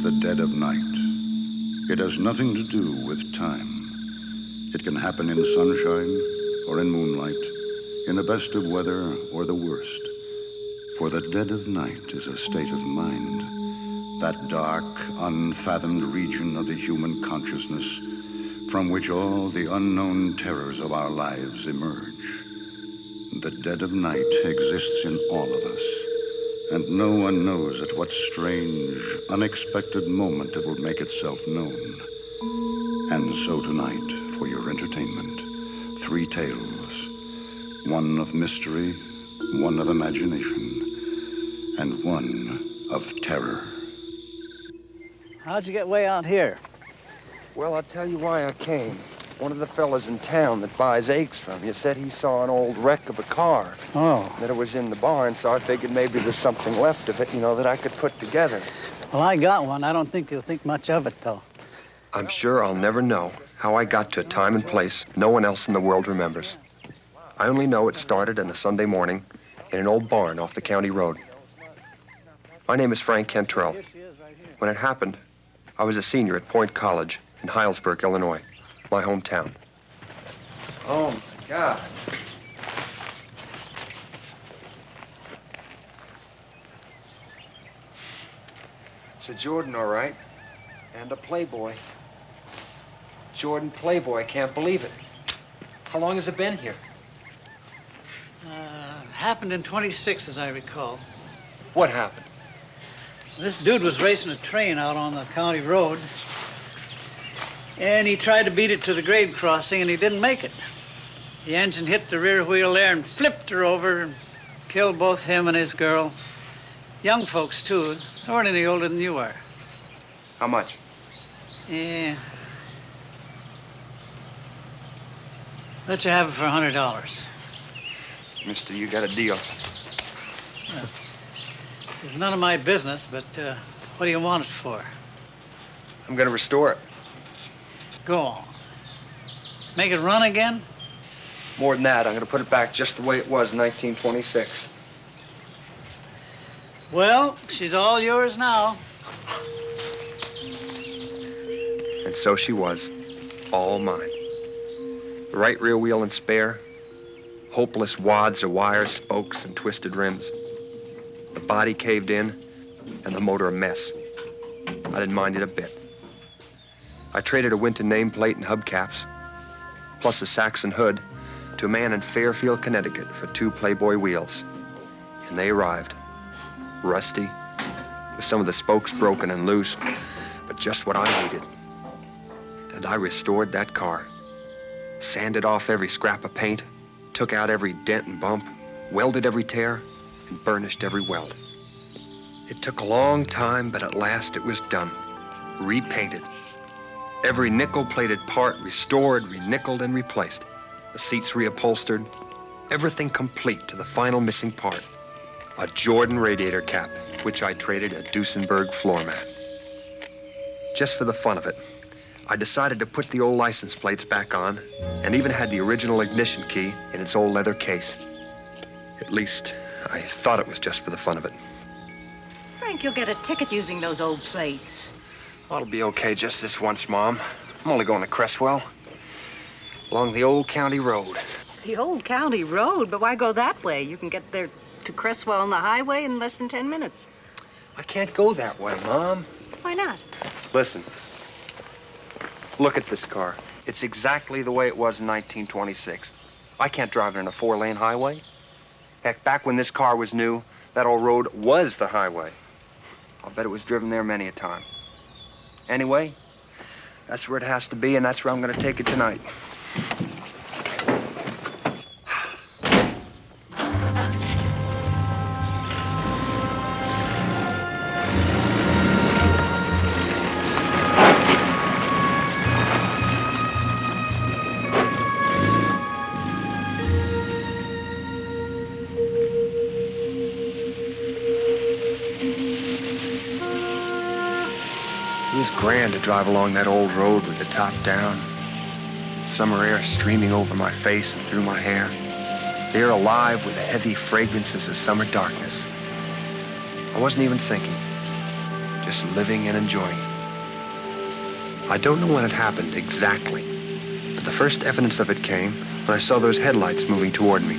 the dead of night. It has nothing to do with time. It can happen in sunshine or in moonlight, in the best of weather or the worst. For the dead of night is a state of mind, that dark, unfathomed region of the human consciousness from which all the unknown terrors of our lives emerge. The dead of night exists in all of us, and no one knows at what strange, unexpected moment it will make itself known. And so tonight, for your entertainment, 3 tales, one of mystery, one of imagination, and one of terror. How'd you get way out here? Well, I'll tell you why I came. One of the fellas in town that buys eggs from you said he saw an old wreck of a car. Oh. That it was in the barn, so I figured maybe there's something left of it, you know, that I could put together. Well, I got one. I don't think you'll think much of it, though. I'm sure I'll never know how I got to a time and place no one else in the world remembers. I only know it started on a Sunday morning in an old barn off the county road. My name is Frank Cantrell. When it happened, I was a senior at Point College in Heilsburg, Illinois, my hometown. Oh, my God. It's a Jordan, all right, and a Playboy. Jordan Playboy, I can't believe it. How long has it been here? Happened in 26, as I recall. What happened? This dude was racing a train out on the county road, and he tried to beat it to the grade crossing, and he didn't make it. The engine hit the rear wheel there and flipped her over and killed both him and his girl. Young folks, too. They weren't any older than you are. How much? Yeah. Let you have it for $100. Mister, you got a deal. It's none of my business, but what do you want it for? I'm gonna restore it. Go on. Make it run again? More than that, I'm gonna put it back just the way it was in 1926. Well, she's all yours now. And so she was, all mine. The right rear wheel and spare, hopeless wads of wires, spokes, and twisted rims. The body caved in, and the motor a mess. I didn't mind it a bit. I traded a Winton nameplate and hubcaps, plus a Saxon hood, to a man in Fairfield, Connecticut for 2 Playboy wheels. And they arrived, rusty, with some of the spokes broken and loose, but just what I needed. And I restored that car, sanded off every scrap of paint, took out every dent and bump, welded every tear, and burnished every weld. It took a long time, but at last it was done, repainted. Every nickel-plated part restored, re-nickeled, and replaced. The seats reupholstered, everything complete to the final missing part. A Jordan radiator cap, which I traded a Duesenberg floor mat. Just for the fun of it, I decided to put the old license plates back on, and even had the original ignition key in its old leather case. At least, I thought it was just for the fun of it. Frank, you'll get a ticket using those old plates. Well, it'll be okay just this once, Mom. I'm only going to Cresswell. Along the old county road. The old county road? But why go that way? You can get there to Cresswell on the highway in less than 10 minutes. I can't go that way, Mom. Why not? Listen. Look at this car. It's exactly the way it was in 1926. I can't drive it on a 4-lane highway. Heck, back when this car was new, that old road was the highway. I'll bet it was driven there many a time. Anyway, that's where it has to be, and that's where I'm going to take it tonight. It was grand to drive along that old road with the top down. Summer air streaming over my face and through my hair. The air alive with the heavy fragrances of summer darkness. I wasn't even thinking. just living and enjoying. I don't know when it happened exactly, but the first evidence of it came when I saw those headlights moving toward me.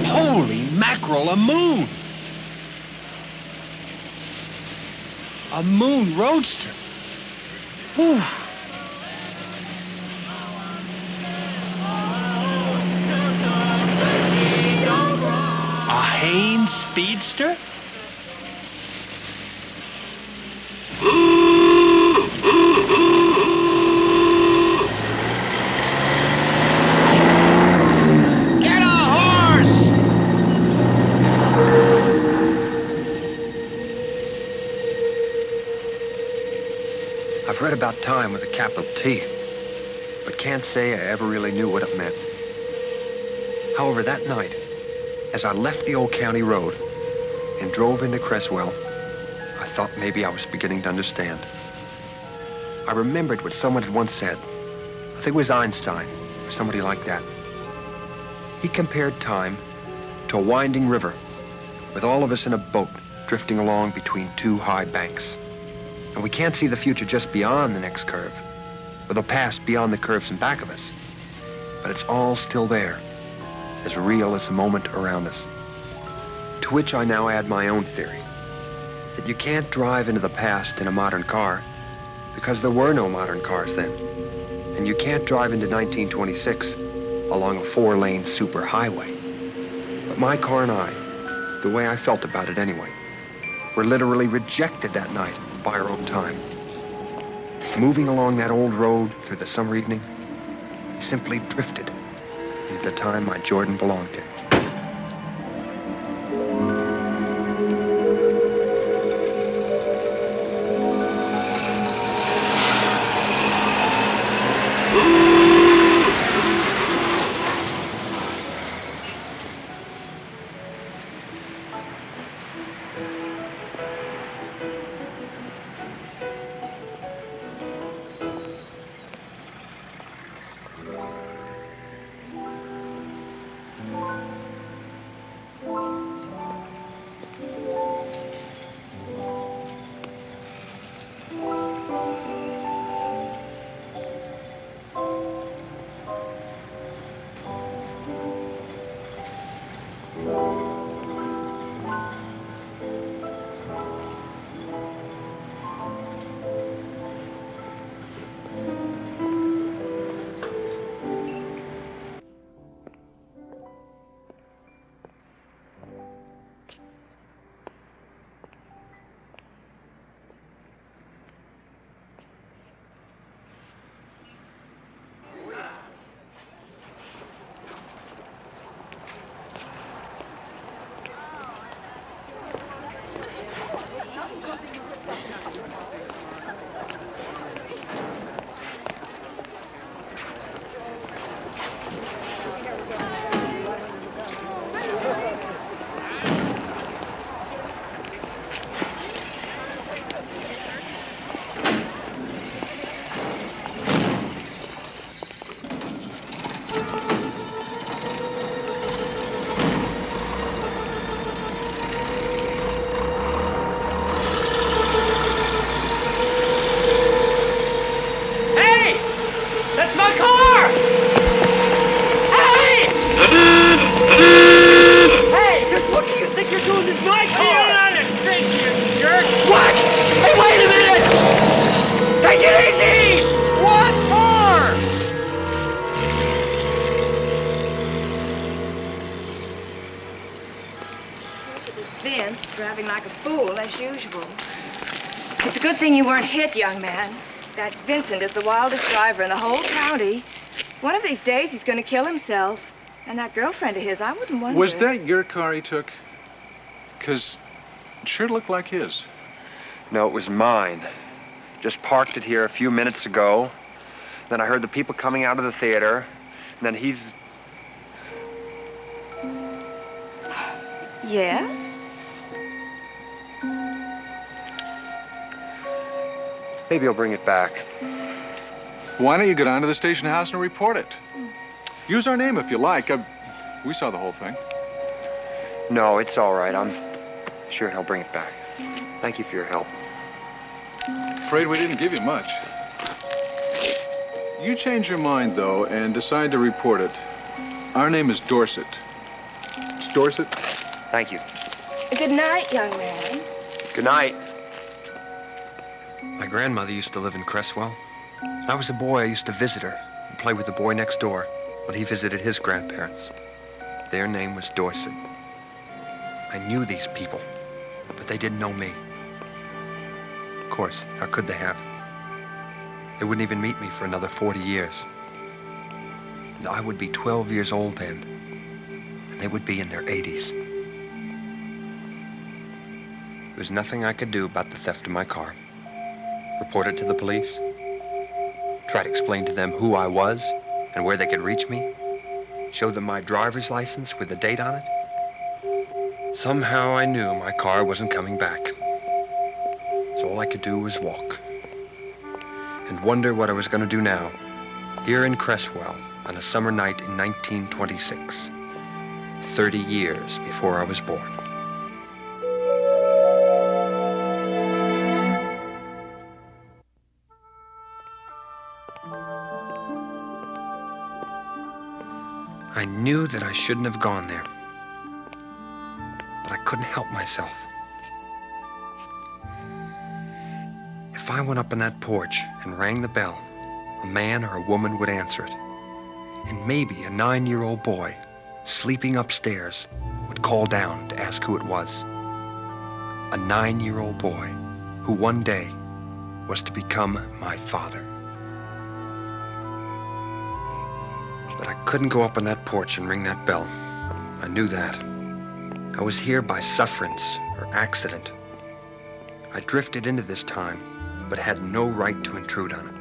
Holy mackerel, a moon! A moon roadster. Whew. A Haynes Speedster? Get a horse! I've read about time with a capital T, but can't say I ever really knew what it meant. However, that night, as I left the old county road and drove into Cresswell, I thought maybe I was beginning to understand. I remembered what someone had once said. I think it was Einstein or somebody like that. He compared time to a winding river with all of us in a boat drifting along between two high banks. And we can't see the future just beyond the next curve, or the past beyond the curves in back of us. But it's all still there, as real as the moment around us. To which I now add my own theory, that you can't drive into the past in a modern car because there were no modern cars then. And you can't drive into 1926 along a 4-lane superhighway. But my car and I, the way I felt about it anyway, were literally rejected that night by our own time. Moving along that old road through the summer evening, simply drifted into the time my Jordan belonged to. Driving like a fool, as usual. It's a good thing you weren't hit, young man. That Vincent is the wildest driver in the whole county. One of these days, he's going to kill himself. And that girlfriend of his, I wouldn't wonder. Was that your car he took? Because it sure looked like his. No, it was mine. Just parked it here a few minutes ago. Then I heard the people coming out of the theater. And then he's... Yes? Maybe I'll bring it back. Why don't you go down to the station house and report it? Use our name if you like. We saw the whole thing. No, it's all right. I'm sure he'll bring it back. Thank you for your help. Afraid we didn't give you much. You change your mind, though, and decide to report it. Our name is Dorset. It's Dorset? Thank you. Good night, young man. Good night. My grandmother used to live in Cresswell. When I was a boy, I used to visit her and play with the boy next door when he visited his grandparents. Their name was Dorset. I knew these people, but they didn't know me. Of course, how could they have? They wouldn't even meet me for another 40 years. And I would be 12 years old then, and they would be in their 80s. There was nothing I could do about the theft of my car. Report it to the police, try to explain to them who I was and where they could reach me, show them my driver's license with a date on it. Somehow I knew my car wasn't coming back. So all I could do was walk and wonder what I was going to do now, here in Cresswell on a summer night in 1926, 30 years before I was born. I knew that I shouldn't have gone there, but I couldn't help myself. If I went up on that porch and rang the bell, a man or a woman would answer it. And maybe a 9-year-old boy, sleeping upstairs, would call down to ask who it was. A 9-year-old boy who one day was to become my father. But I couldn't go up on that porch and ring that bell. I knew that. I was here by sufferance or accident. I drifted into this time, but had no right to intrude on it.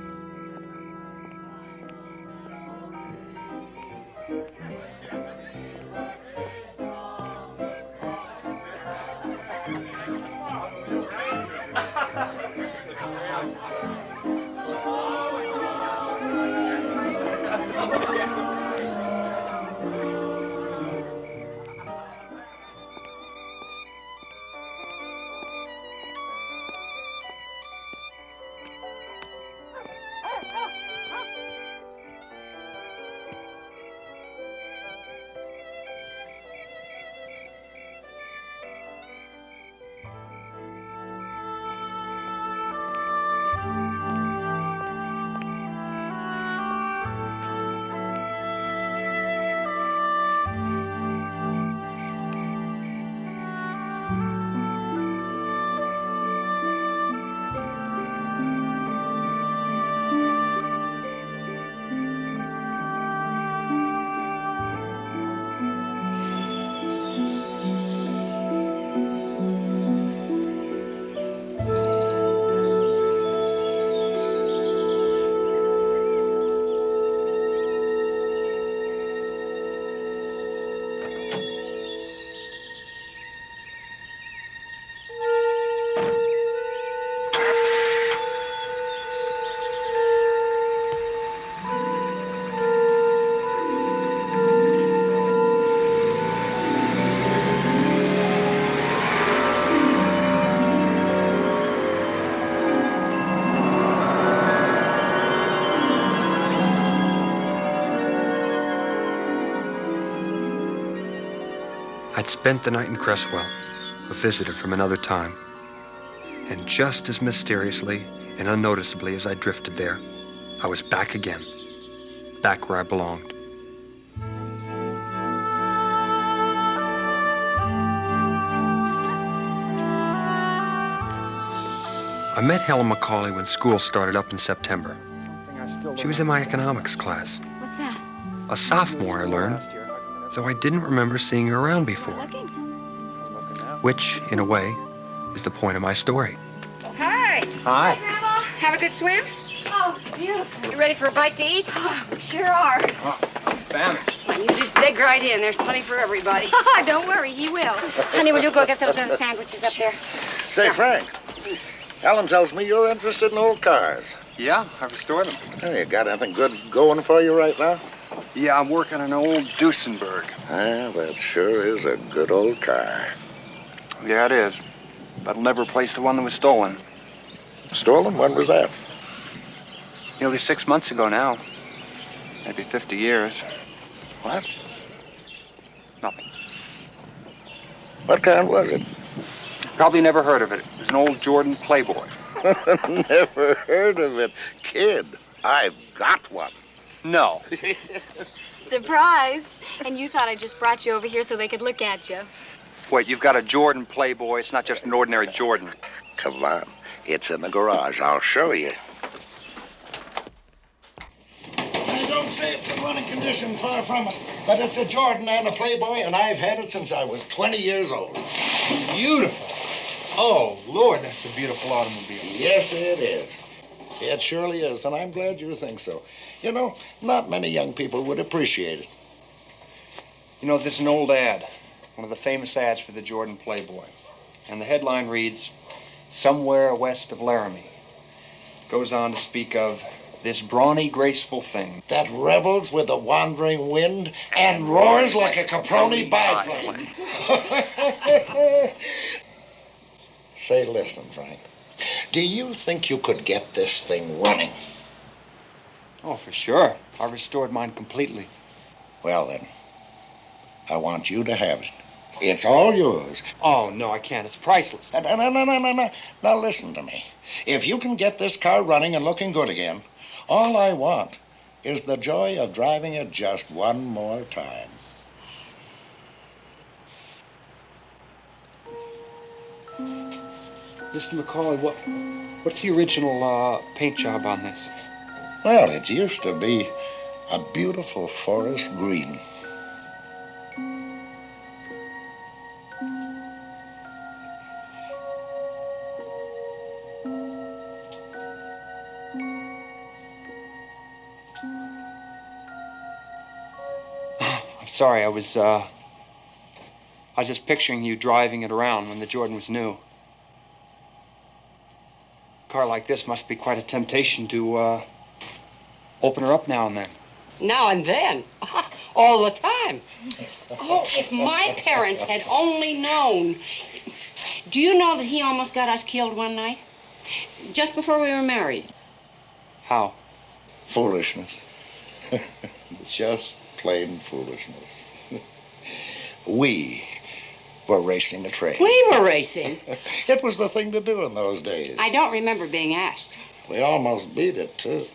I'd spent the night in Cresswell, a visitor from another time. And just as mysteriously and unnoticeably as I drifted there, I was back again, back where I belonged. I met Helen Macaulay when school started up in September. She was in my economics class. What's that? A sophomore, I learned, though I didn't remember seeing her around before. Which, in a way, is the point of my story. Hi. Hi. Grandma. Have a good swim? Oh, it's beautiful. You ready for a bite to eat? Oh, we sure are. Oh, I'm famished. You just dig right in. There's plenty for everybody. Don't worry, he will. Honey, will you go get those other sandwiches up there? Say, Frank, Helen tells me you're interested in old cars. Yeah, I restored them. Hey, you got anything good going for you right now? Yeah, I'm working on an old Duesenberg. Ah, that sure is a good old car. Yeah, it is. But it'll never replace the one that was stolen. Stolen? When was that? Nearly 6 months ago now. Maybe 50 years. What? Nothing. What kind was it? Probably never heard of it. It was an old Jordan Playboy. Never heard of it. Kid, I've got one. No. Surprise! And you thought I just brought you over here so they could look at you. Wait, you've got a Jordan Playboy. It's not just an ordinary Jordan. Come on. It's in the garage. I'll show you. I don't say it's in running condition, far from it. But it's a Jordan and a Playboy, and I've had it since I was 20 years old. Beautiful. Oh, Lord, that's a beautiful automobile. Yes, it is. It surely is, and I'm glad you think so. You know, not many young people would appreciate it. You know, there's an old ad. One of the famous ads for the Jordan Playboy. And the headline reads, "Somewhere west of Laramie." Goes on to speak of this brawny, graceful thing that revels with the wandering wind and roars like a Caproni biplane. Say, listen, Frank. Do you think you could get this thing running? Oh, for sure. I restored mine completely. Well, then, I want you to have it. It's all yours. Oh, no, I can't. It's priceless. No. Now, listen to me. If you can get this car running and looking good again, all I want is the joy of driving it just one more time. Mr. McCauley, what's the original paint job on this? Well, it used to be a beautiful forest green. I'm sorry, I was just picturing you driving it around when the Jordan was new. A car like this must be quite a temptation to open her up now and then. Now and then. All the time. Oh, if my parents had only known. Do you know that he almost got us killed one night? Just before we were married. How? Foolishness. Just plain foolishness. We were racing a train. We were racing? It was the thing to do in those days. I don't remember being asked. We almost beat it, too.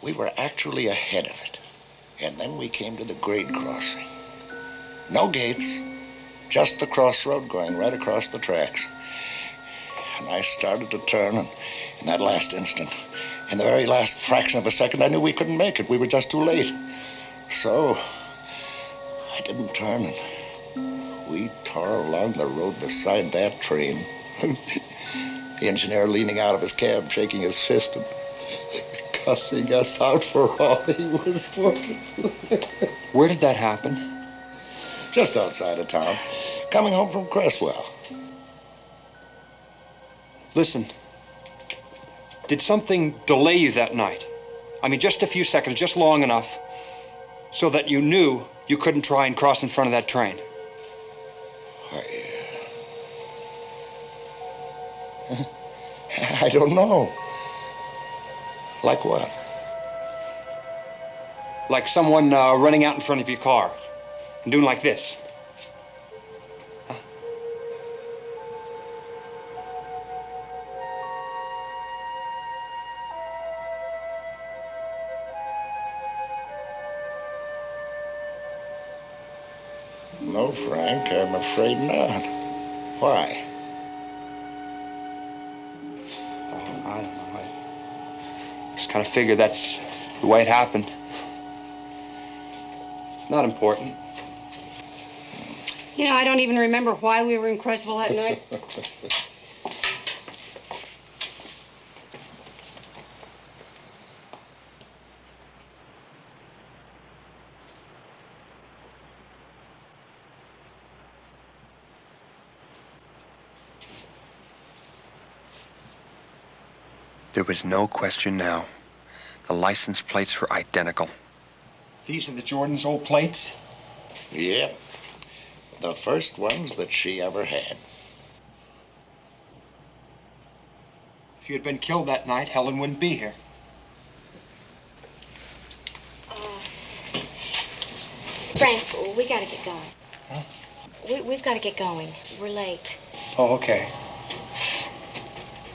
We were actually ahead of it. And then we came to the grade crossing. No gates, just the crossroad going right across the tracks. And I started to turn, and in that last instant, in the very last fraction of a second, I knew we couldn't make it. We were just too late. So, I didn't turn, and we tore along the road beside that train. The engineer leaning out of his cab, shaking his fist and cussing us out for all he was worth. Where did that happen? Just outside of town, coming home from Cresswell. Listen, did something delay you that night? I mean, just a few seconds, just long enough so that you knew you couldn't try and cross in front of that train? I don't know. Like what? Like someone running out in front of your car and doing like this. Huh? No, Frank, I'm afraid not. Why? I don't know. I just kind of figured that's the way it happened. It's not important. You know, I don't even remember why we were in Cresswell that night. There was no question now. The license plates were identical. These are the Jordan's old plates? Yep. The first ones that she ever had. If you had been killed that night, Helen wouldn't be here. Frank, we gotta get going. Huh? We've gotta get going. We're late. Oh, okay.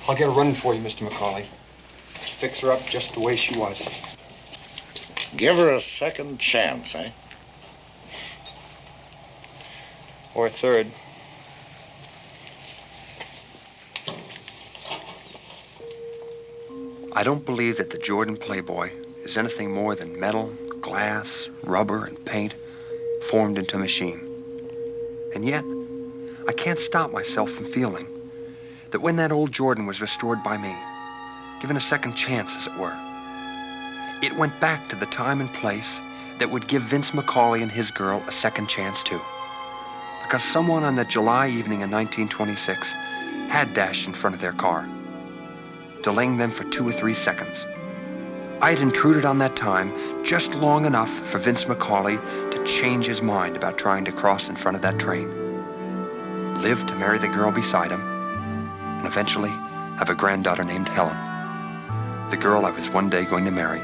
I'll get a running for you, Mr. McCauley. Just fix her up just the way she was. Give her a second chance, eh? Or a third. I don't believe that the Jordan Playboy is anything more than metal, glass, rubber, and paint formed into a machine. And yet, I can't stop myself from feeling that when that old Jordan was restored by me, given a second chance, as it were, it went back to the time and place that would give Vince McCauley and his girl a second chance too. Because someone on that July evening in 1926 had dashed in front of their car, delaying them for 2 or 3 seconds. I had intruded on that time just long enough for Vince McCauley to change his mind about trying to cross in front of that train, live to marry the girl beside him, and eventually have a granddaughter named Helen, the girl I was one day going to marry.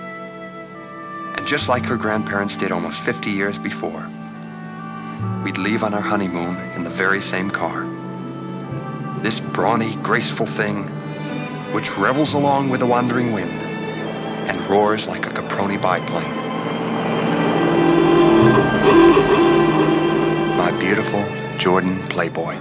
And just like her grandparents did almost 50 years before, we'd leave on our honeymoon in the very same car. This brawny, graceful thing, which revels along with the wandering wind and roars like a Caproni biplane. My beautiful Jordan Playboy.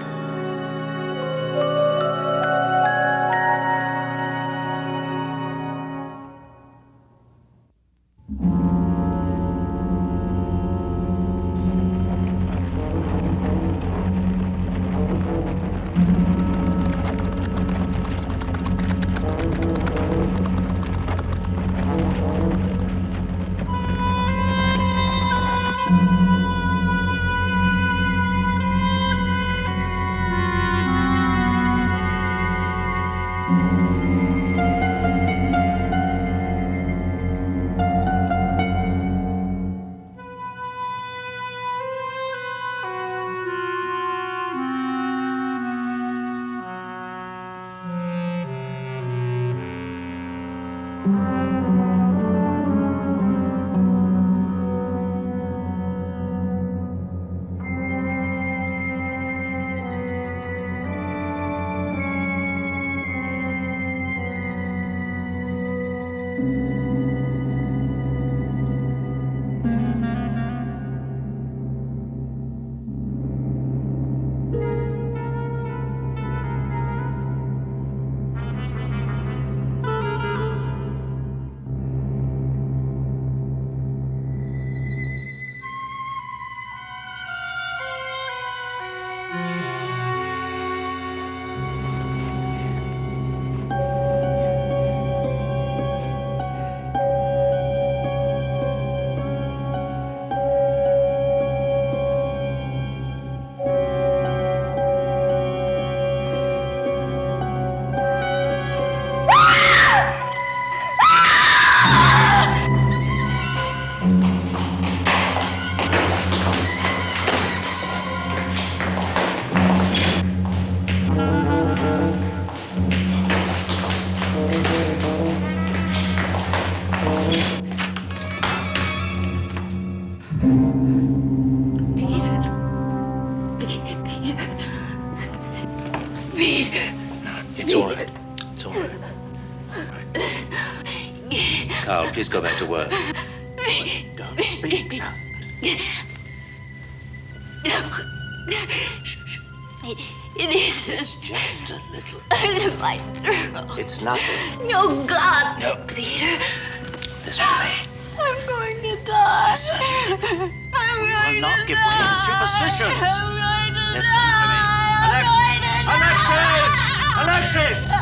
Carl, please go back to work. Don't speak now. It isn't. It's just a little. It's my throat. It's nothing. No, God. No. Peter. Listen to me. I'm going to die. Listen. I'm We going will not to give die. way to superstitions. I'm going to Listen die. to me. Alexis! Alexis!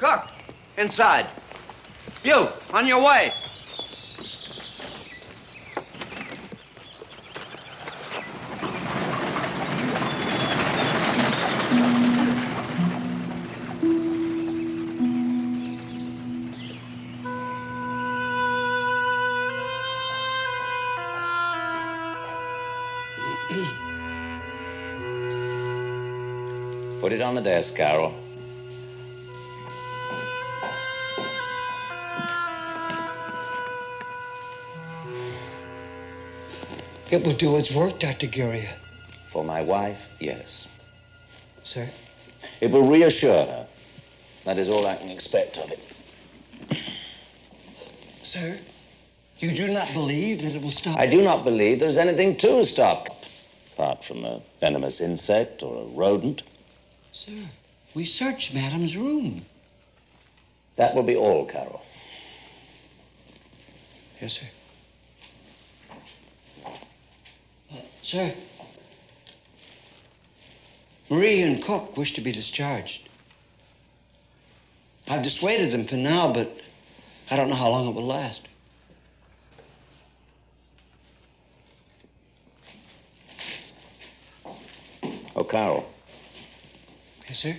Cook, inside. You, on your way. Put it on the desk, Carol. It will do its work, Dr. Gheria. For my wife, yes. Sir? It will reassure her. That is all I can expect of it. Sir, you do not believe that it will stop? I do not believe there's anything to stop, apart from a venomous insect or a rodent. Sir, we searched Madam's room. That will be all, Carol. Yes, sir. Sir, Marie and Cook wish to be discharged. I've dissuaded them for now, but I don't know how long it will last. Oh, Carol. Yes, sir?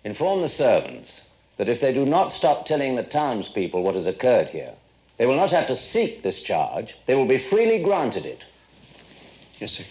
Inform the servants that if they do not stop telling the townspeople what has occurred here, they will not have to seek discharge. They will be freely granted it. Yes, sir.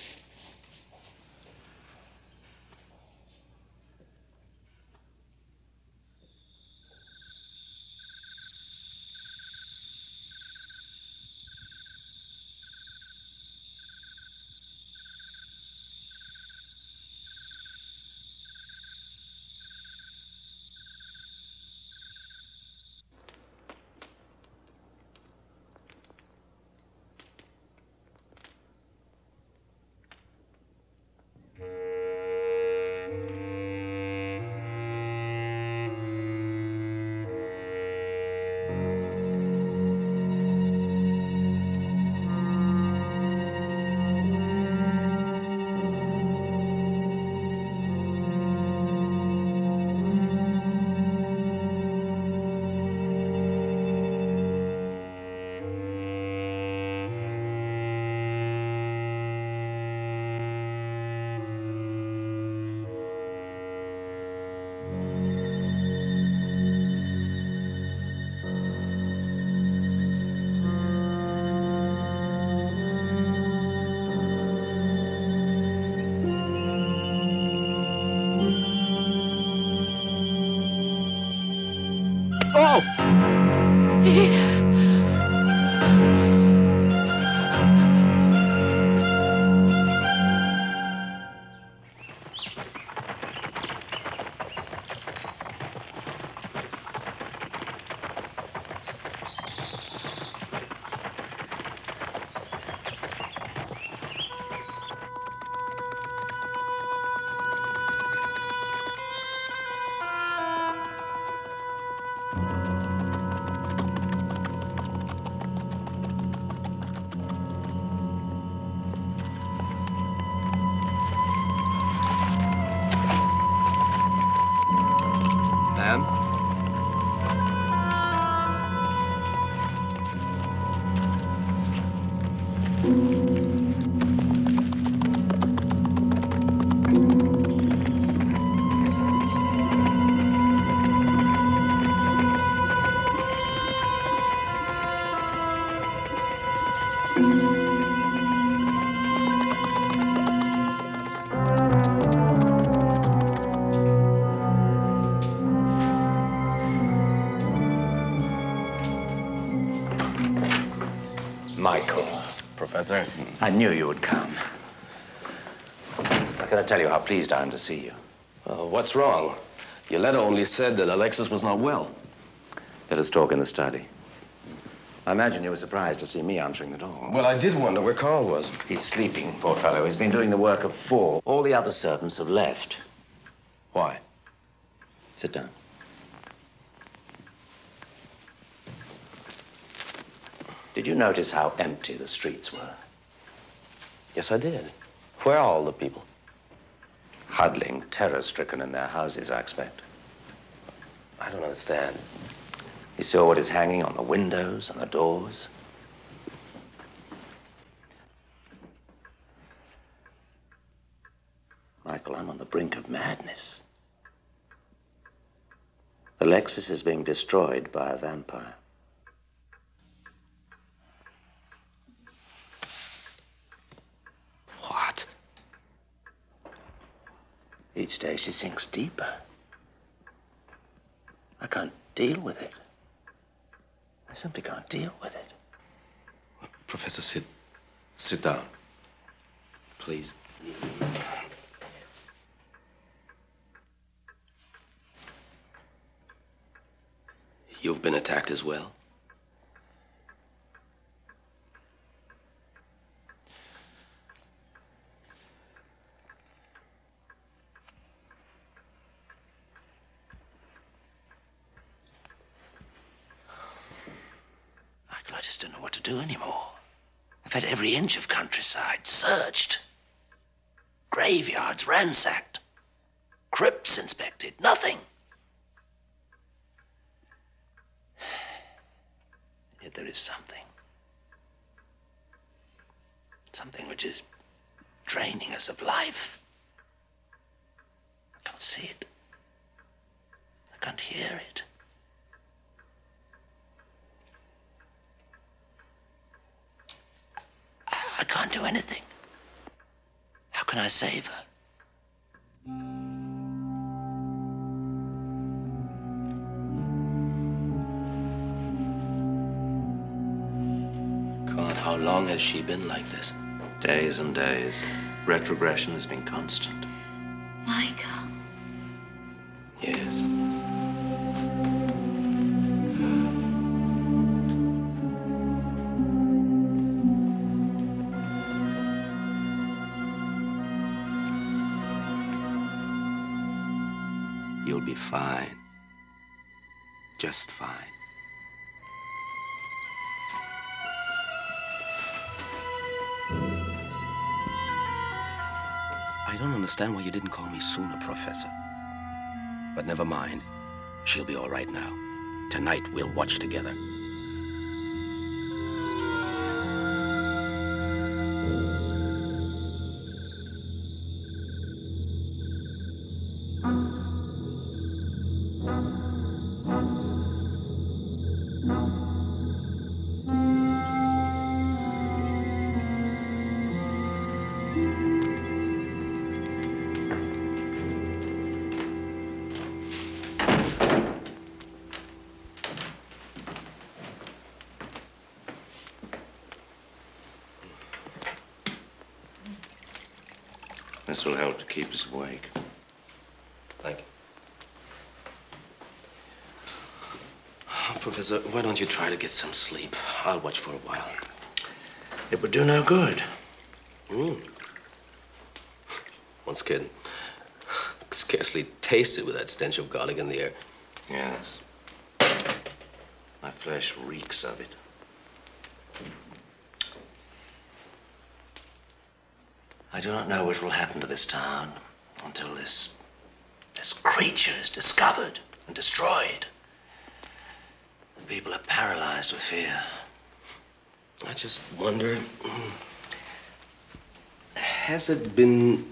Michael. Professor? I knew you would come. I cannot tell you how pleased I am to see you. What's wrong? Your letter only said that Alexis was not well. Let us talk in the study. I imagine you were surprised to see me answering the door. Well, I did wonder where Carl was. He's sleeping, poor fellow. He's been doing the work of 4. All the other servants have left. Why? Sit down. Did you notice how empty the streets were? Yes, I did. Where are all the people? Huddling, terror-stricken in their houses, I expect. I don't understand. You saw what is hanging on the windows and the doors? Michael, I'm on the brink of madness. Alexis is being destroyed by a vampire. What? Each day she sinks deeper. I can't deal with it. I simply can't deal with it. Professor, sit down. Please. You've been attacked as well? Michael, I just don't know what to do anymore. I've had every inch of countryside searched. Graveyards ransacked. Crypts inspected. Nothing. Yet there is something. Something which is draining us of life. I can't see it. I can't hear it. I can't do anything. How can I save her? God, how long has she been like this? Days and days. Retrogression has been constant. Michael. Yes. You'll be fine. Just fine. I don't understand why you didn't call me sooner, Professor. But never mind. She'll be all right now. Tonight, we'll watch together. This will help to keep us awake. Thank you. Professor, why don't you try to get some sleep? I'll watch for a while. It would do no good. Once can scarcely taste it with that stench of garlic in the air. Yes. My flesh reeks of it. I do not know what will happen to this town until this creature is discovered and destroyed. The people are paralyzed with fear. I just wonder, has it been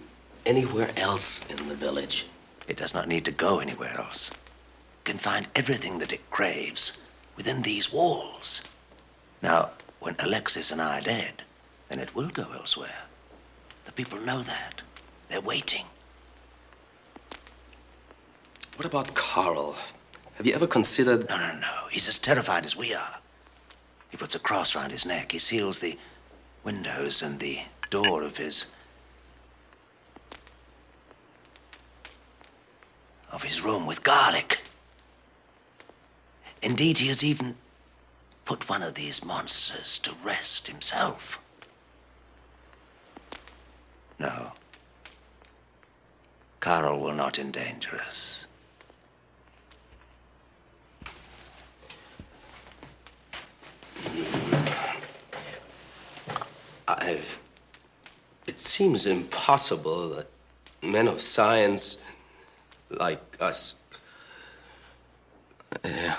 anywhere else in the village? It does not need to go anywhere else. It can find everything that it craves within these walls. Now, when Alexis and I are dead, then it will go elsewhere. The people know that. They're waiting. What about Carl? Have you ever considered... No. He's as terrified as we are. He puts a cross round his neck. He seals the windows and the door of his room with garlic. Indeed, he has even put one of these monsters to rest himself. No. Carl will not endanger us. It seems impossible that men of science like us Yeah.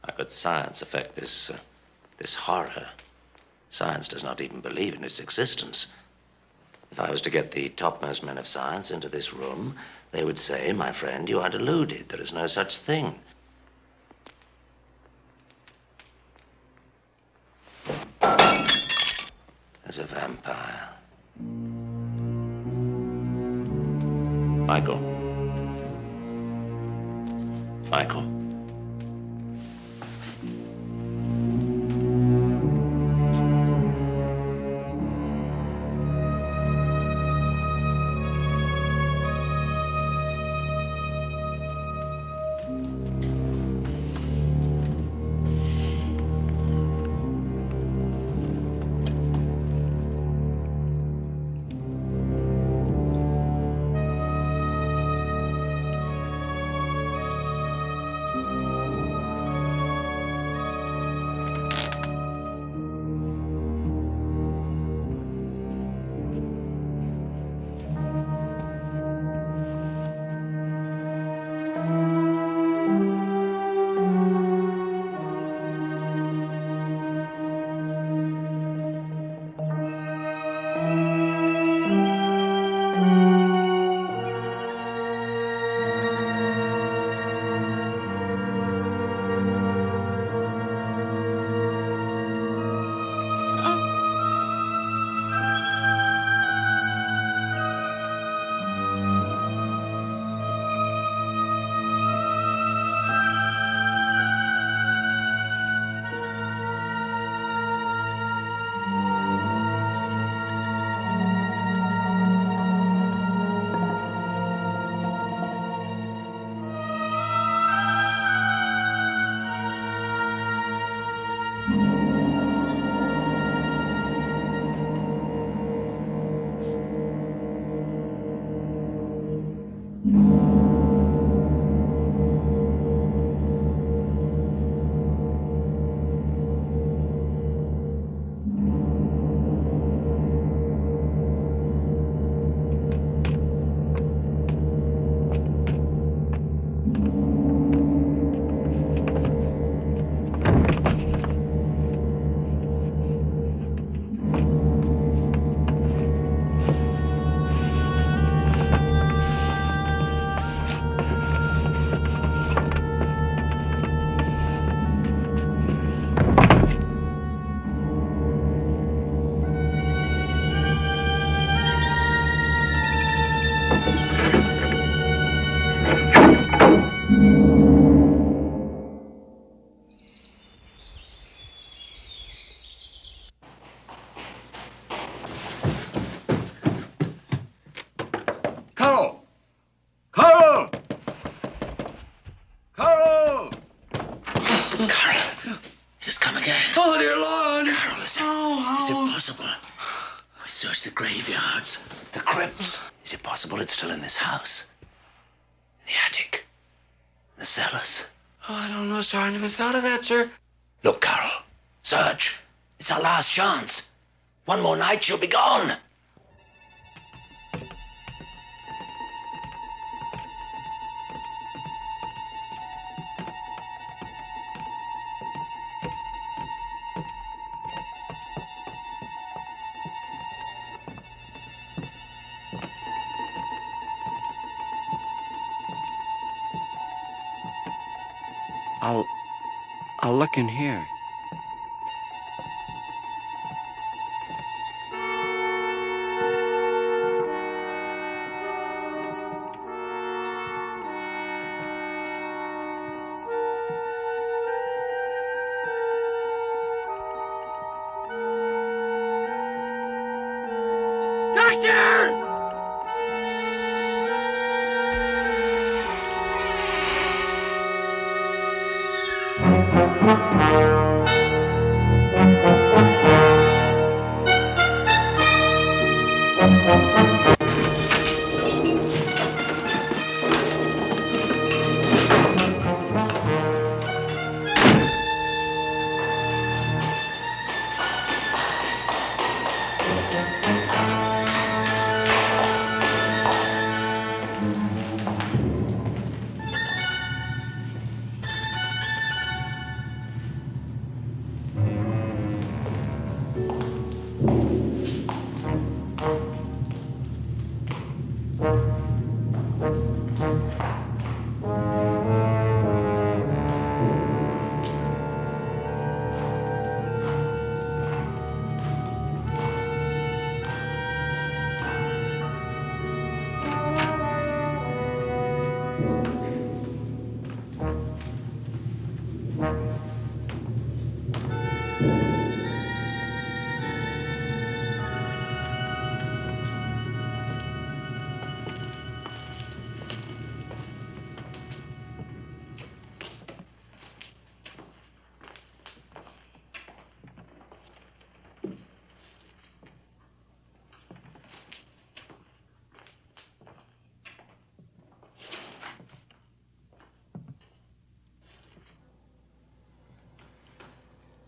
How could science affect this horror? Science does not even believe in its existence. If I was to get the topmost men of science into this room, they would say, my friend, you are deluded. There is no such thing. As a vampire. Michael. Michael. Graveyards, the crypts. Is it possible it's still in this house? The attic? The cellars? Oh, I don't know, sir. I never thought of that, sir. Look, Carol. Search. It's our last chance. One more night, she'll be gone. I'll look in here. Doctor!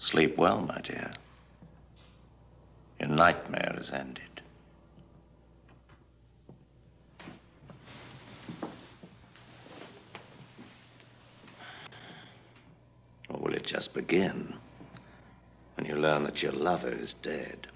Sleep well, my dear. Your nightmare is ended. Or will it just begin when you learn that your lover is dead?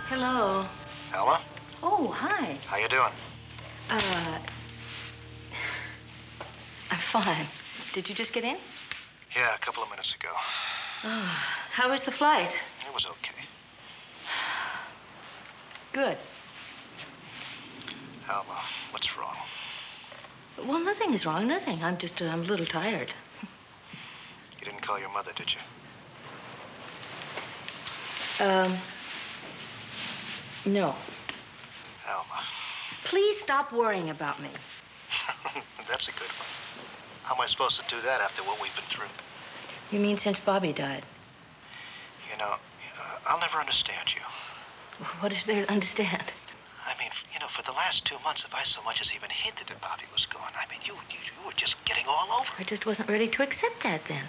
Hello. Alma? Oh, hi. How you doing? I'm fine. Did you just get in? Yeah, a couple of minutes ago. Oh, how was the flight? It was okay. Good. Alma, what's wrong? Well, nothing is wrong, nothing. I'm a little tired. You didn't call your mother, did you? No. Alma. Please stop worrying about me. That's a good one. How am I supposed to do that after what we've been through? You mean since Bobby died? You know, I'll never understand you. What is there to understand? I mean, for the last 2 months, if I so much as even hinted that Bobby was gone, I mean, you were just getting all over. I just wasn't ready to accept that then.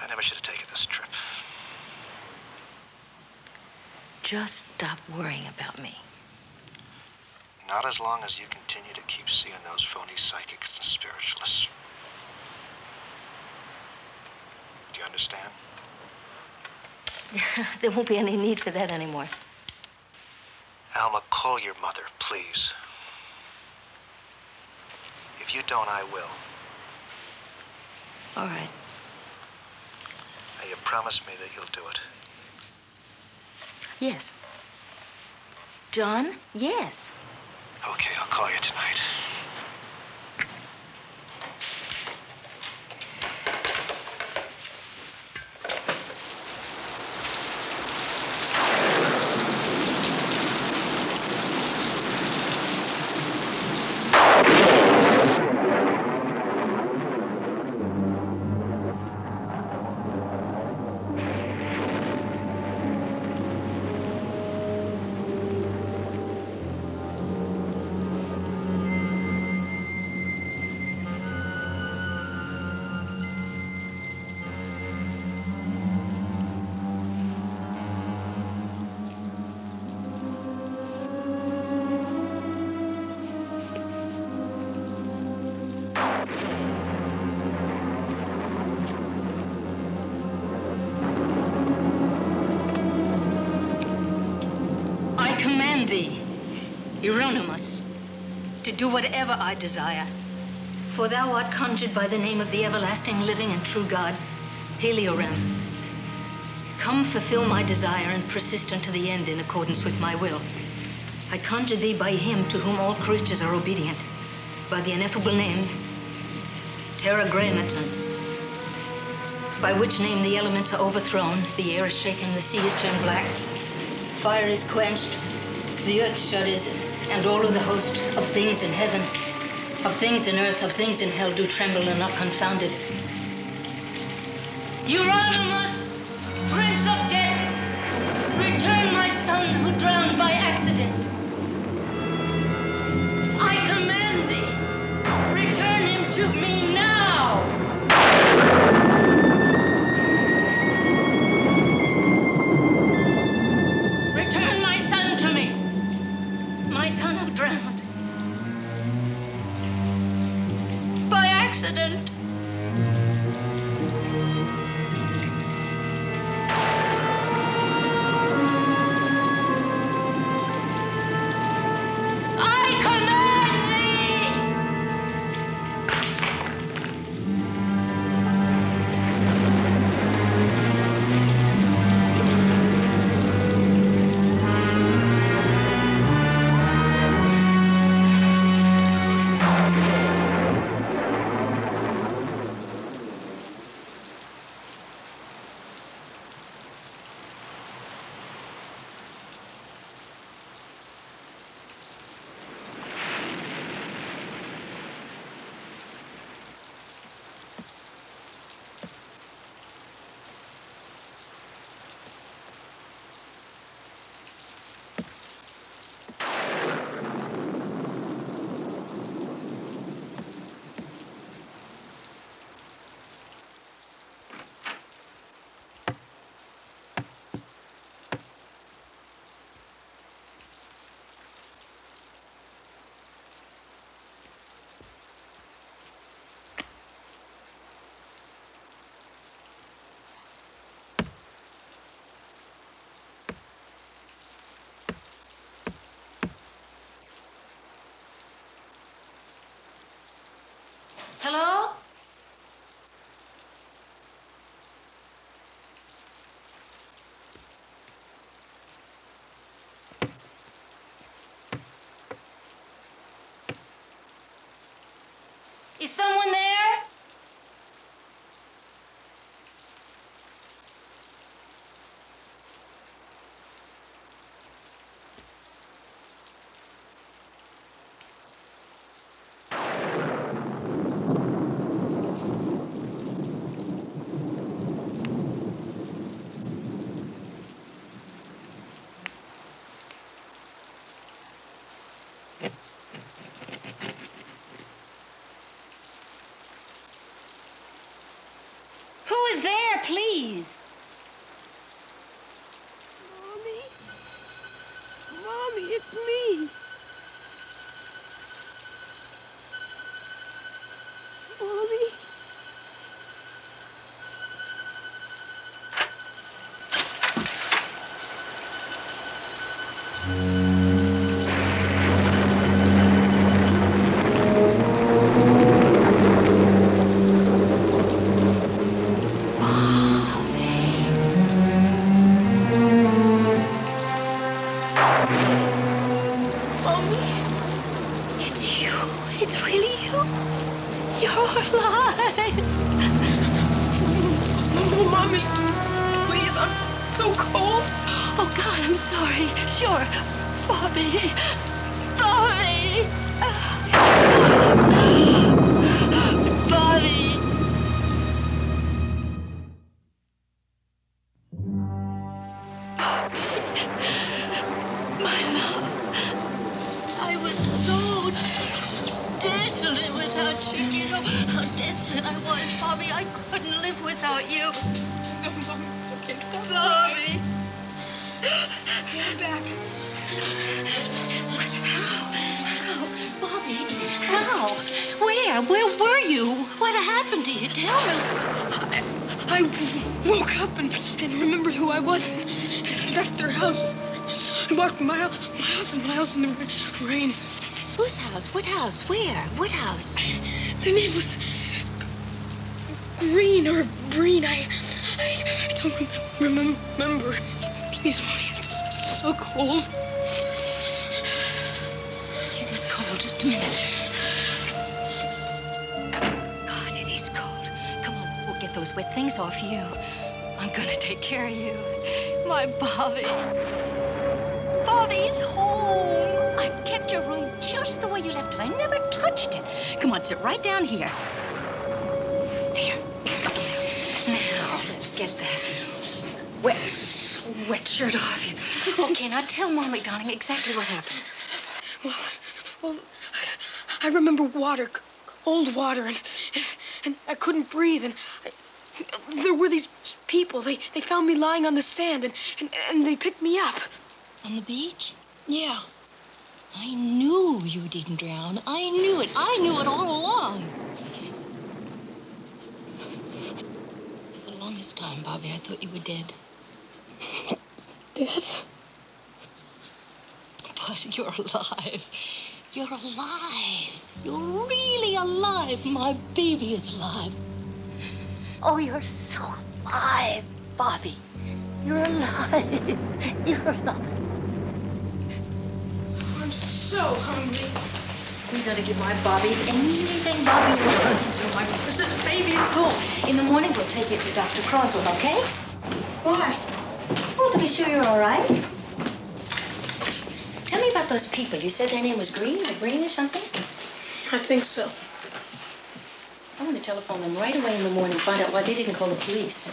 I never should have taken this trip. Just stop worrying about me. Not as long as you continue to keep seeing those phony psychics and spiritualists. Do you understand? There won't be any need for that anymore. Alma, call your mother, please. If you don't, I will. All right. Now, you promise me that you'll do it. Yes. John, yes. Okay, I'll call you tonight. command thee, Euronymous, to do whatever I desire. For thou art conjured by the name of the everlasting, living, and true God, Heliorem. Come fulfill my desire and persist unto the end in accordance with my will. I conjure thee by him to whom all creatures are obedient, by the ineffable name, Tetragrammaton, by which name the elements are overthrown, the air is shaken, the sea is turned black, fire is quenched, the earth shudders, and all of the host of things in heaven, of things in earth, of things in hell do tremble and are confounded. Euronymous, Prince of Death, return my son who drowned by accident. I command thee, return him to me now. Return my son to me, my son who drowned by accident. Hello? Is someone there? Who is there, please? Mommy? Mommy, it's me. Mommy? I walked miles and miles in the rain. Whose house? What house? Where? What house? Their name was Green or Breen. I don't remember. Please, Mommy, it's so cold. It is cold. Just a minute. God, it is cold. Come on, we'll get those wet things off you. I'm gonna take care of you. My Bobby. Bobby's home. I've kept your room just the way you left it. I never touched it. Come on, sit right down here. There. Now, let's get that wet sweatshirt off you. Okay, now tell Mommy, darling, exactly what happened. Well, I remember water, cold water, and I couldn't breathe, and there were these people. They found me lying on the sand, and they picked me up. On the beach? Yeah. I knew you didn't drown. I knew it. I knew it all along. For the longest time, Bobby, I thought you were dead. Dead? But you're alive. You're alive. You're really alive. My baby is alive. Oh, you're so alive, Bobby. You're alive. You're alive. I'm so hungry. We gotta give my Bobby anything Bobby wants. So my precious baby is home. In the morning, we'll take you to Dr. Croswell, okay? Why? Well, to be sure you're all right. Tell me about those people. You said their name was Green or something? I think so. I want to telephone them right away in the morning, find out why they didn't call the police.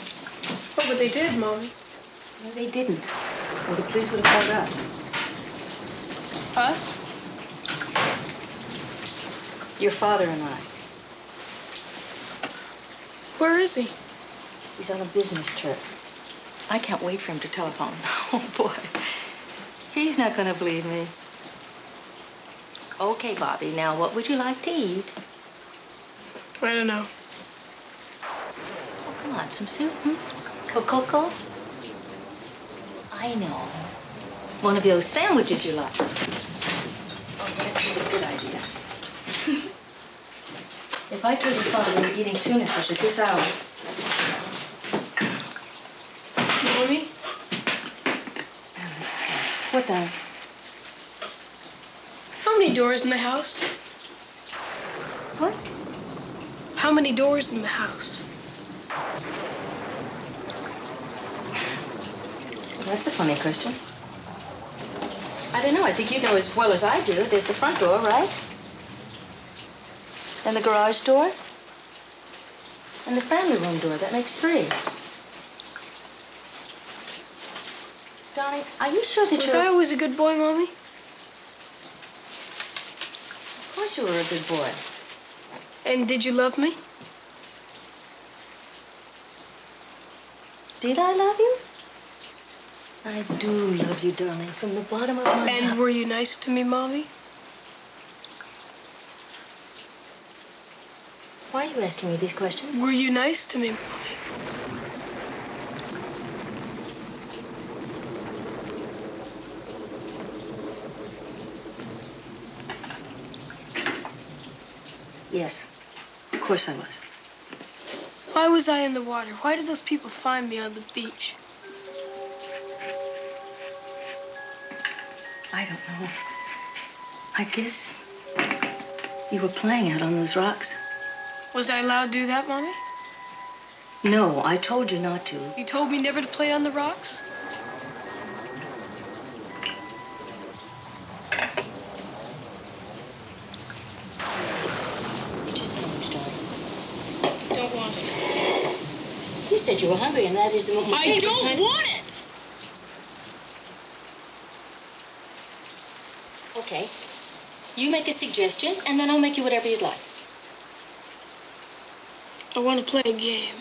Oh, but they did, Mommy. No, they didn't. Well, the police would have called us. Us? Your father and I. Where is he? He's on a business trip. I can't wait for him to telephone. Oh, boy. He's not going to believe me. Okay, Bobby, now what would you like to eat? I don't know. Oh, come on, some soup, Cocoa? I know. One of those sandwiches you like. Oh, that is a good idea. If I told your father we were eating tuna fish at this hour. Mommy? Let's see. What now? How many doors in the house? What? How many doors in the house? Well, that's a funny question. I don't know. I think you know as well as I do. There's the front door, right? And the garage door. And the family room door. That makes 3. Darling, are you sure that Was I always a good boy, Mommy? Of course you were a good boy. And did you love me? Did I love you? I do love you, darling, from the bottom of my heart. And were you nice to me, Mommy? Why are you asking me these questions? Were you nice to me, Mommy? Yes, of course I was. Why was I in the water? Why did those people find me on the beach? I don't know. I guess you were playing out on those rocks. Was I allowed to do that, Mommy? No, I told you not to. You told me never to play on the rocks? Eat your sandwich, darling. Don't want it. You said you were hungry, and that is the most I don't want it! Okay. You make a suggestion, and then I'll make you whatever you'd like. I want to play a game.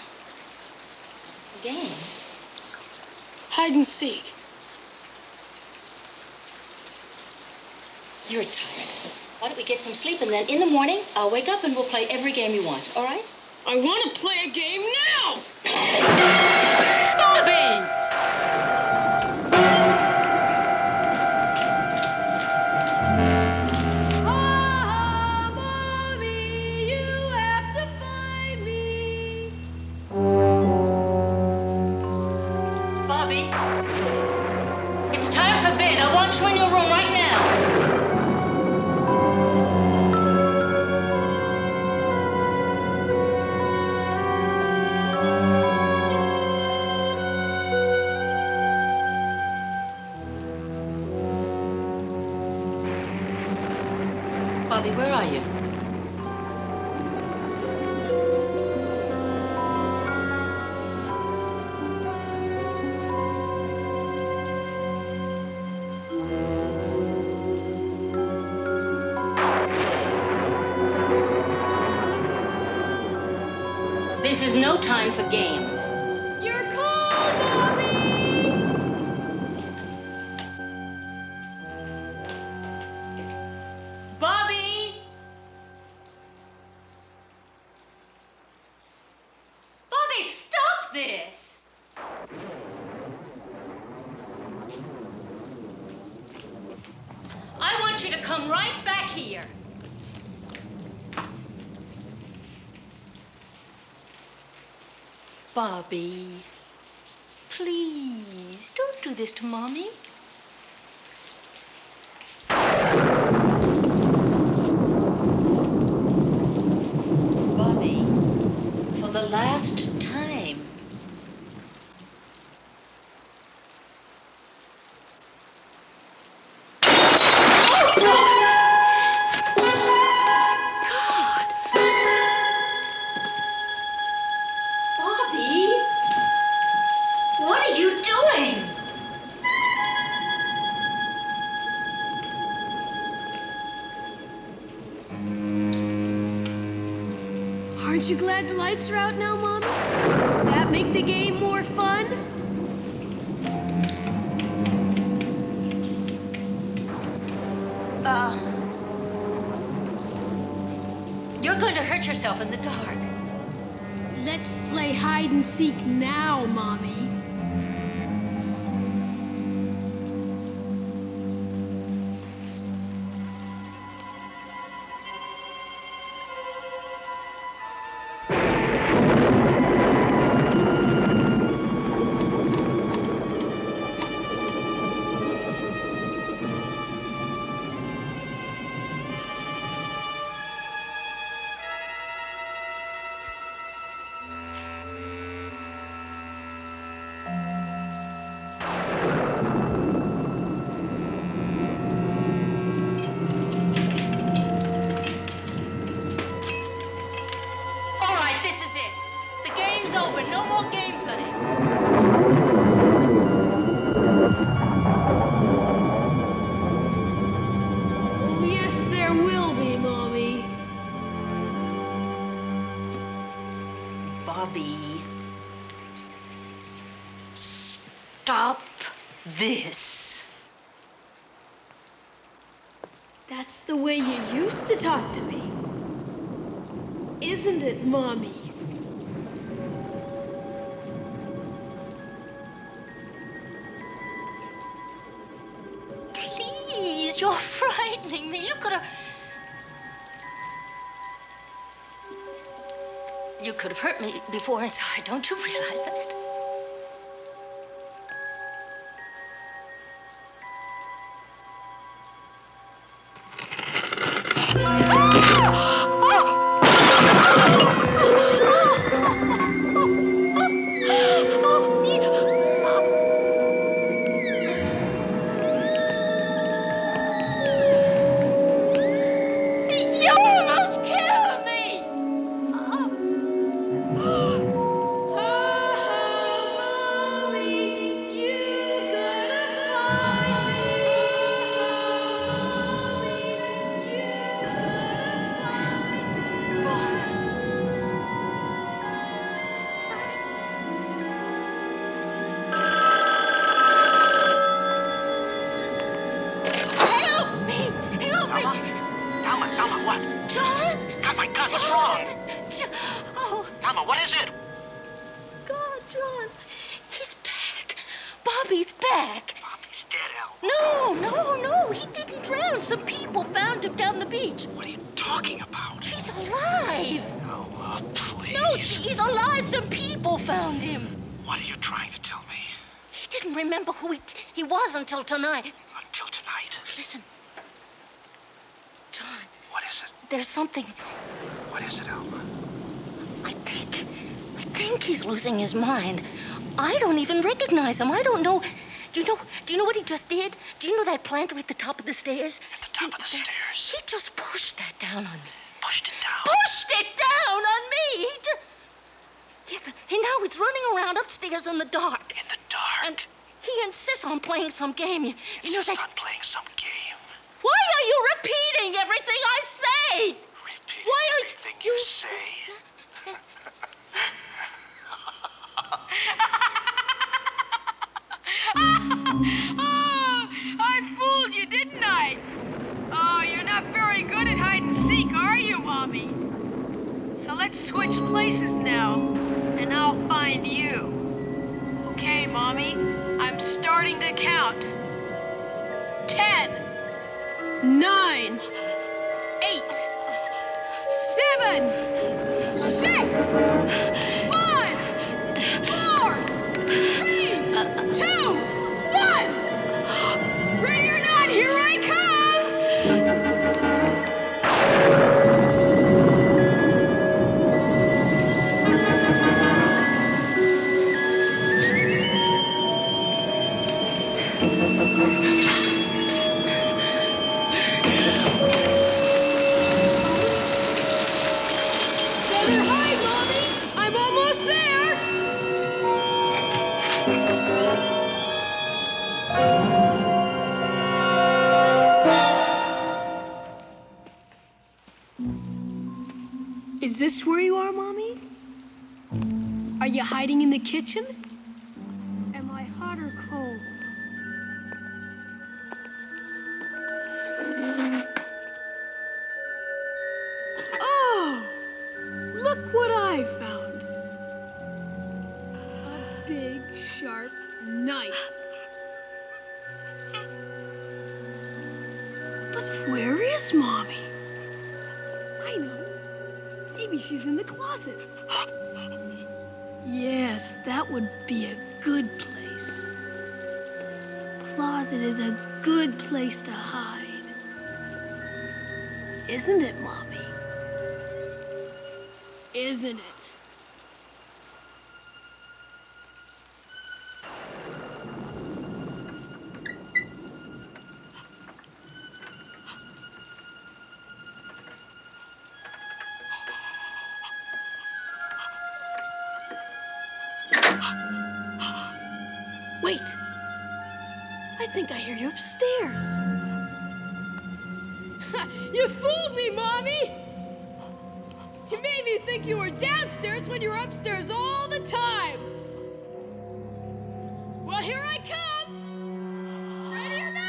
A game? Hide and seek. You're tired. Why don't we get some sleep, and then in the morning, I'll wake up and we'll play every game you want, all right? I want to play a game now! Bobby! lock you in your room right now. Bobby, where are you? This is no time for games. You're cold, Bobby! Bobby! Bobby, stop this! I want you to come right back here. Bobby, please, don't do this to Mommy. Bobby, for the last time. Aren't you glad the lights are out now, Mommy? That make the game more fun? You're going to hurt yourself in the dark. Let's play hide and seek now, Mommy. Bobby, stop this. That's the way you used to talk to me. Isn't it, Mommy? Please, you're frightening me. You could have hurt me before inside. Don't you realize that? Until tonight. until tonight. Listen. John. What is it? There's something. What is it, Alma? I think he's losing his mind. I don't even recognize him. I don't know. Do you know what he just did? Do you know that planter at the top of the stairs? At the top of the stairs? He just pushed that down on me. Pushed it down? Pushed it down on me! Yes, and now he's running around upstairs in the dark. In the dark? And he insists on playing some game. You know that... on playing some game? Why are you repeating everything I say? Repeating everything you say? Oh, I fooled you, didn't I? Oh, you're not very good at hide and seek, are you, Mommy? So let's switch places now, and I'll find you. Okay, Mommy, I'm starting to count. 10, 9, 8, 7, 6, 5, 4, 3, 2, 1! Ready or not, here I come! Better hide, Mommy! I'm almost there! Is this where you are, Mommy? Are you hiding in the kitchen? Am I hot or cold? Oh! Look what I found. A big, sharp knife. But where is Mommy? I know. Maybe she's in the closet. Yes, that would be a good place. Closet is a good place to hide. Isn't it, Mommy? Isn't it? Wait! I think I hear you upstairs. You fooled me, Mommy! You made me think you were downstairs when you were upstairs all the time. Well, here I come! Ready or not?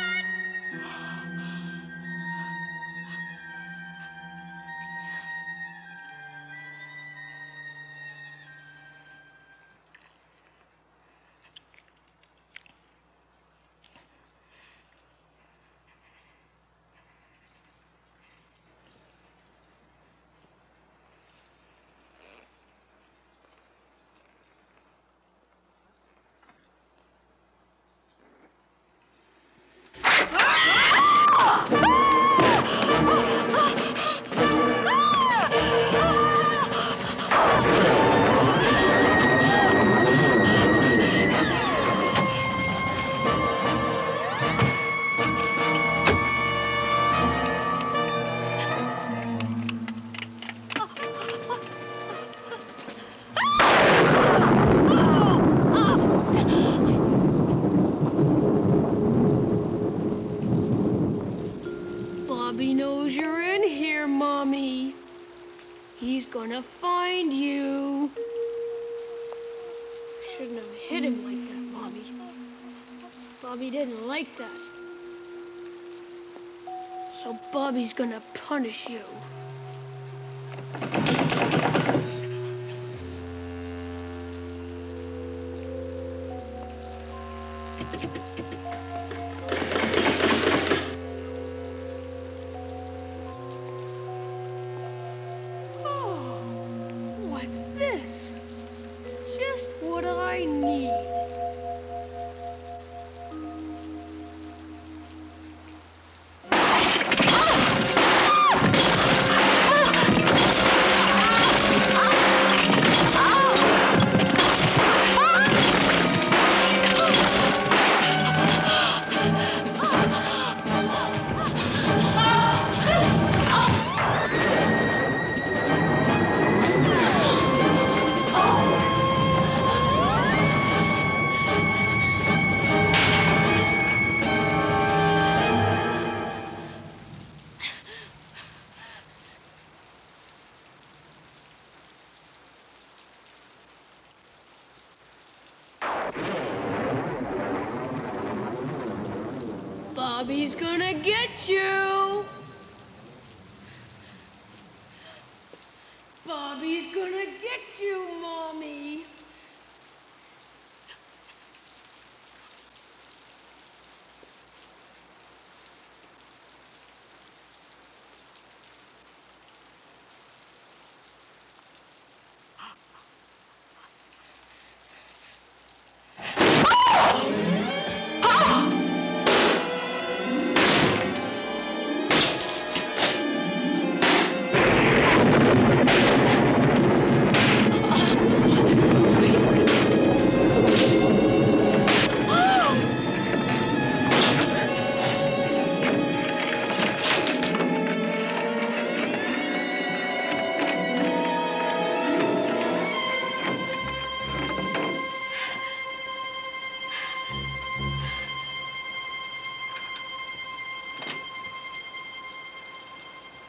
Bobby knows you're in here, Mommy. He's gonna find you. Shouldn't have hit him like that, Bobby. Bobby didn't like that. So Bobby's gonna punish you. Oh, what's this? Just what I need. Bobby's gonna get you. Bobby's gonna get you, Mommy.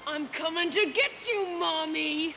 I'm coming to get you, Mommy.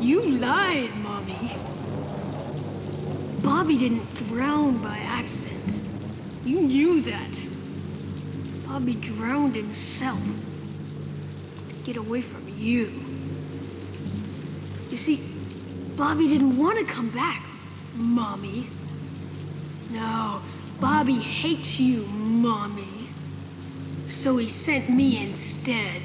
You lied, Mommy. Bobby didn't drown by accident. You knew that. Bobby drowned himself to get away from you. You see, Bobby didn't want to come back, Mommy. No, Bobby hates you, Mommy. So he sent me instead.